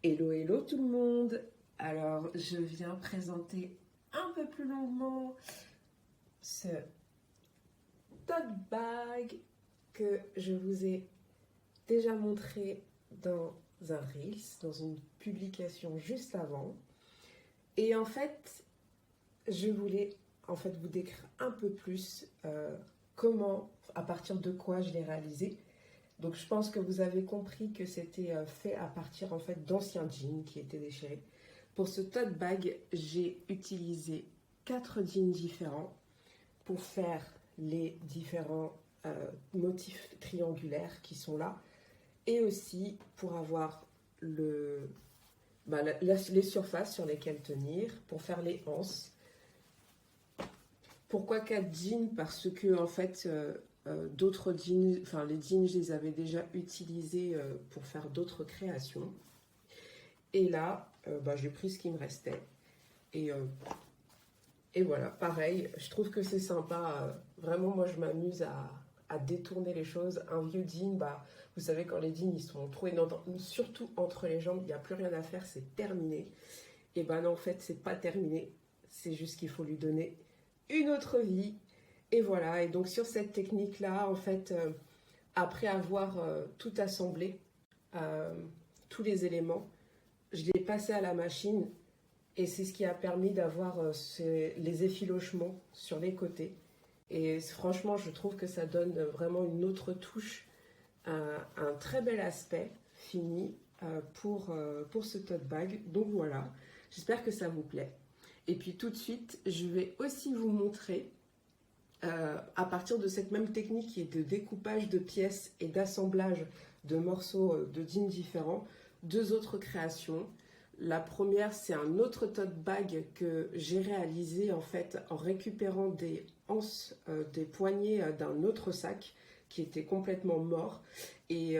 Hello, hello tout le monde. Alors, je viens présenter un peu plus longuement ce tote bag que je vous ai déjà montré dans un Reels, dans une publication juste avant. Et en fait, je voulais vous décrire un peu plus comment, à partir de quoi je l'ai réalisé. Donc je pense que vous avez compris que c'était fait à partir d'anciens jeans qui étaient déchirés. Pour ce tote bag, j'ai utilisé 4 jeans différents pour faire les différents motifs triangulaires qui sont là et aussi pour avoir les surfaces sur lesquelles tenir, pour faire les anses. Pourquoi 4 jeans? Parce que d'autres jeans, les jeans, je les avais déjà utilisés pour faire d'autres créations. Et là, j'ai pris ce qui me restait. Et, euh, et voilà, pareil, je trouve que c'est sympa. Vraiment, moi, je m'amuse à détourner les choses. Un vieux jean, vous savez, quand les jeans, ils sont trop énormes, surtout entre les jambes, il n'y a plus rien à faire, c'est terminé. Et non, en fait, c'est pas terminé. C'est juste qu'il faut lui donner une autre vie. Et voilà, et donc sur cette technique-là, après avoir tout assemblé, euh, tous les éléments, je l'ai passé à la machine et c'est ce qui a permis d'avoir les effilochements sur les côtés. Et franchement, je trouve que ça donne vraiment une autre touche, un très bel aspect fini pour ce tote bag. Donc voilà, j'espère que ça vous plaît. Et puis tout de suite, je vais aussi vous montrer à partir de cette même technique qui est de découpage de pièces et d'assemblage de morceaux de jeans différents, deux autres créations. La première, c'est un autre tote bag que j'ai réalisé en récupérant des anses, des poignées d'un autre sac qui était complètement mort. Et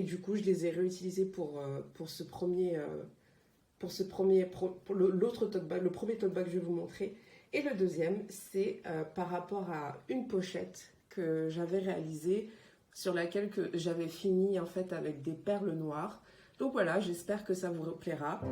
du coup, je les ai réutilisés pour ce premier, pour l'autre tote bag, le premier tote bag que je vais vous montrer. Et le deuxième, c'est par rapport à une pochette que j'avais réalisée, sur laquelle j'avais fini avec des perles noires. Donc voilà, j'espère que ça vous plaira.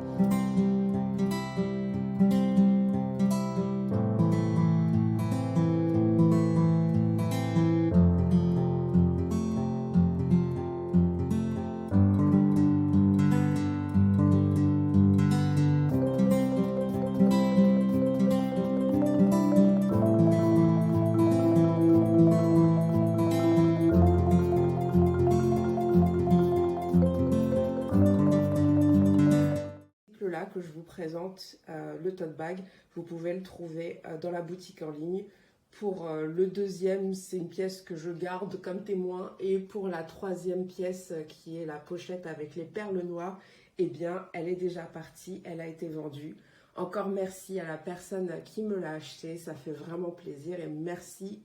Là que je vous présente, le tote bag, vous pouvez le trouver dans la boutique en ligne. Pour le deuxième, c'est une pièce que je garde comme témoin. Et pour la troisième pièce, qui est la pochette avec les perles noires, eh bien, elle est déjà partie, elle a été vendue. Encore merci à la personne qui me l'a acheté, ça fait vraiment plaisir. Et merci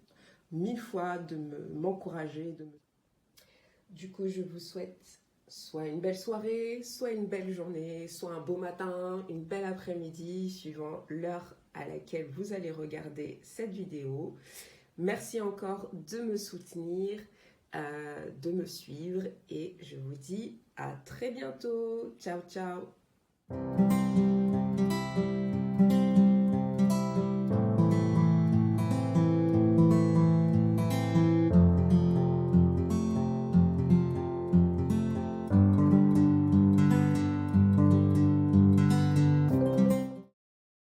1000 fois de m'encourager. Du coup, je vous souhaite soit une belle soirée, soit une belle journée, soit un beau matin, une belle après-midi, suivant l'heure à laquelle vous allez regarder cette vidéo. Merci encore de me soutenir, de me suivre et je vous dis à très bientôt. Ciao, ciao!